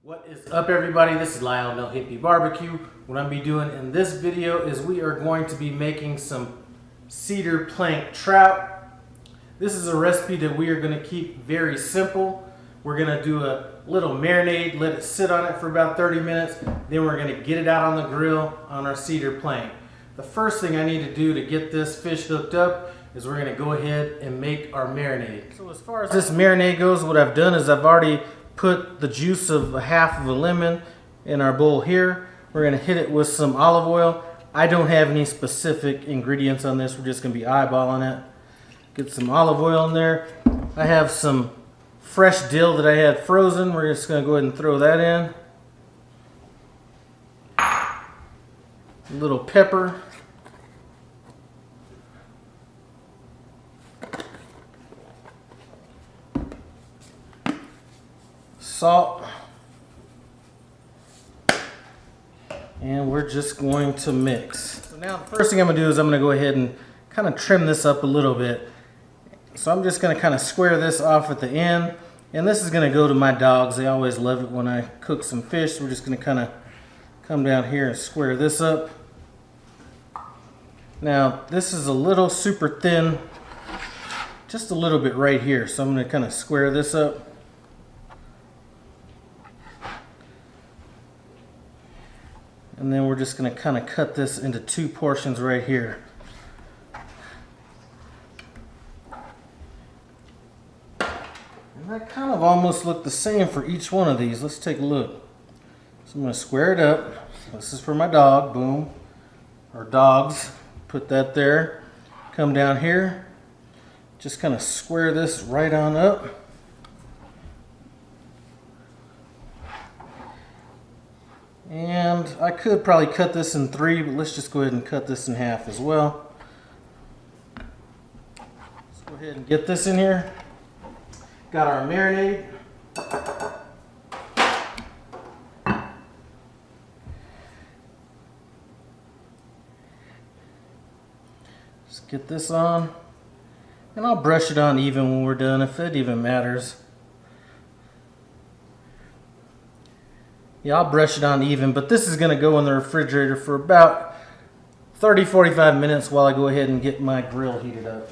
What is up, everybody? This is Lyle No Hippie Barbecue. What I'm be doing in this video is we are going to be making some cedar plank trout. This is a recipe that we are going to keep very simple. We're going to do a little marinade, let it sit on it for about 30 minutes, then we're going to get it out on the grill on our cedar plank. The first thing I need to do to get this fish hooked up is we're going to go ahead and make our marinade. So as far as this marinade goes, what I've done is I've already put the juice of half of a lemon in our bowl here. We're going to hit it with some olive oil. I don't have any specific ingredients on this. We're just going to be eyeballing it. Get some olive oil in there. I have some fresh dill that I had frozen. We're just going to go ahead and throw that in. A little pepper. Salt. And we're just going to mix. So now the first thing I'm going to do is I'm going to go ahead and kind of trim this up a little bit. So I'm just going to kind of square this off at the end. And this is going to go to my dogs. They always love it when I cook some fish. So we're just going to kind of come down here and square this up. Now this is a little super thin, just a little bit right here. So I'm going to kind of square this up. And then we're just going to kind of cut this into two portions right here. And that kind of almost look the same for each one of these. Let's take a look. So I'm going to square it up. This is for my dog, boom. Or dogs. Put that there. Come down here. Just kind of square this right on up. And I could probably cut this in three, but let's just go ahead and cut this in half as well. Let's go ahead and get this in here. Got our marinade. Just get this on. And I'll brush it on even when we're done, if it even matters. Yeah, I'll brush it on even, but this is going to go in the refrigerator for about 30-45 minutes while I go ahead and get my grill heated up.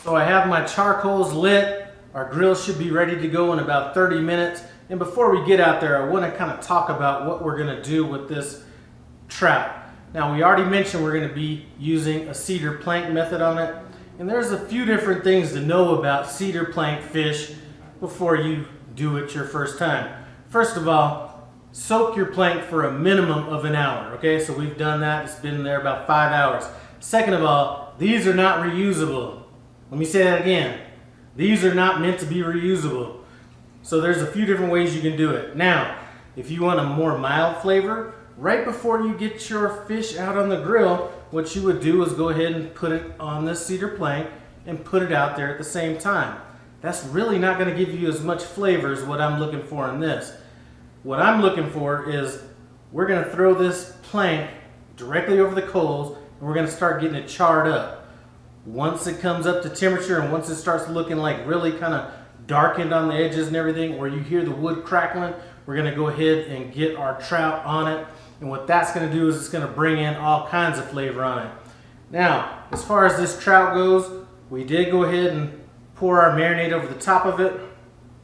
So I have my charcoals lit. Our grill should be ready to go in about 30 minutes. And before we get out there, I want to kind of talk about what we're going to do with this trout. Now, we already mentioned we're going to be using a cedar plank method on it. And there's a few different things to know about cedar plank fish before you do it your first time. First of all, soak your plank for a minimum of an hour, okay? So we've done that. It's been there about 5 hours. Second of all, these are not reusable. Let me say that again. These are not meant to be reusable. So there's a few different ways you can do it. Now, if you want a more mild flavor, right before you get your fish out on the grill, what you would do is go ahead and put it on this cedar plank and put it out there at the same time. That's really not going to give you as much flavor as what I'm looking for in this. What I'm looking for is we're going to throw this plank directly over the coals and we're going to start getting it charred up. Once it comes up to temperature and once it starts looking like really kind of darkened on the edges and everything, or you hear the wood crackling, we're going to go ahead and get our trout on it. And what that's going to do is it's going to bring in all kinds of flavor on it. Now, as far as this trout goes, we did go ahead and pour our marinade over the top of it.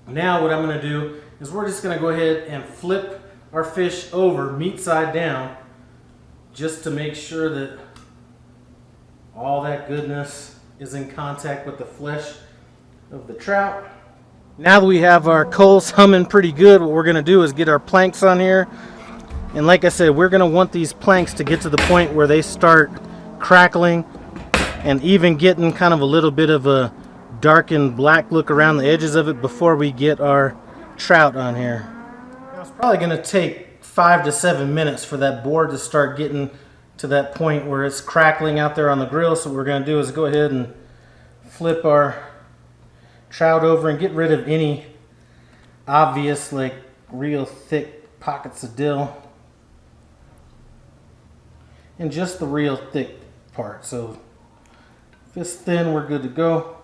Now what I'm going to do is we're just going to go ahead and flip our fish over meat side down just to make sure that all that goodness is in contact with the flesh of the trout. Now that we have our coals humming pretty good, what we're going to do is get our planks on here. And like I said, we're going to want these planks to get to the point where they start crackling and even getting kind of a little bit of a darkened black look around the edges of it before we get our trout on here. Now it's probably going to take 5 to 7 minutes for that board to start getting to that point where it's crackling out there on the grill. So what we're going to do is go ahead and flip our trout over and get rid of any obvious, like, real thick pockets of dill and just the real thick part. So if it's thin, we're good to go.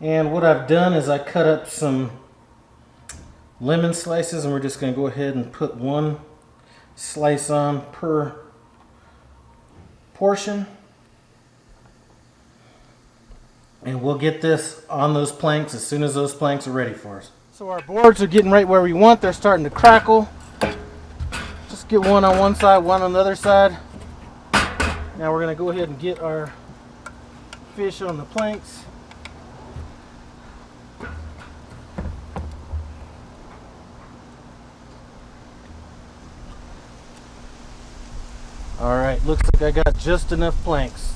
And what I've done is I cut up some lemon slices, and we're just going to go ahead and put one slice on per portion. And we'll get this on those planks as soon as those planks are ready for us. So our boards are getting right where we want. They're starting to crackle. Just get one on one side, one on the other side. Now we're going to go ahead and get our fish on the planks. All right, looks like I got just enough planks.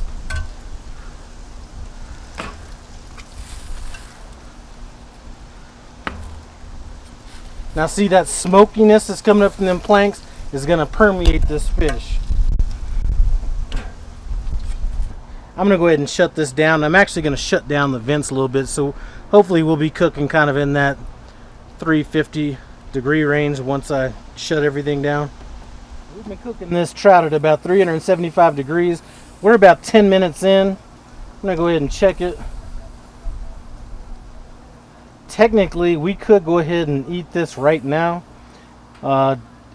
Now see, that smokiness that's coming up from them planks is going to permeate this fish. I'm going to go ahead and shut this down. I'm actually going to shut down the vents a little bit, so hopefully we'll be cooking kind of in that 350 degree range once I shut everything down. We've been cooking this trout at about 375 degrees. We're about 10 minutes in. I'm going to go ahead and check it. Technically, we could go ahead and eat this right now.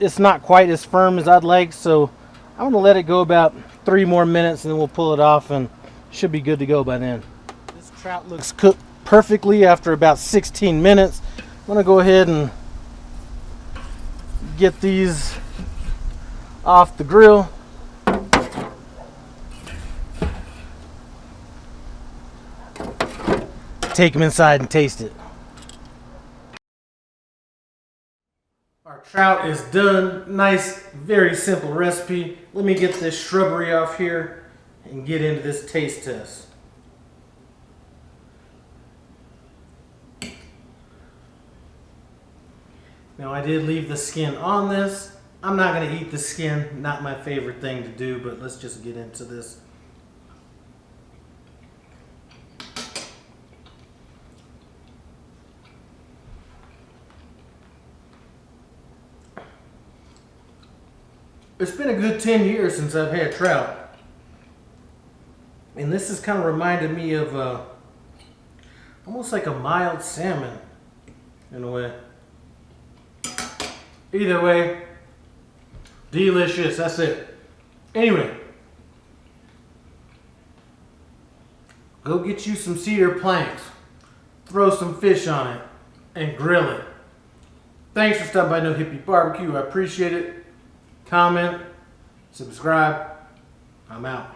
It's not quite as firm as I'd like, so I'm going to let it go about 3 more minutes and then we'll pull it off and should be good to go by then. This trout looks cooked perfectly after about 16 minutes. I'm going to go ahead and get these off the grill. Take them inside and taste it. Our trout is done. Nice, very simple recipe. Let me get this shrubbery off here and get into this taste test. Now I did leave the skin on this. I'm not going to eat the skin. Not my favorite thing to do, but let's just get into this. It's been a good 10 years since I've had trout. And this has kind of reminded me of almost like a mild salmon in a way. Either way, delicious. That's it. Anyway, go get you some cedar planks, throw some fish on it, and grill it. Thanks for stopping by No Hippie Barbecue. I appreciate it. Comment, subscribe. I'm out.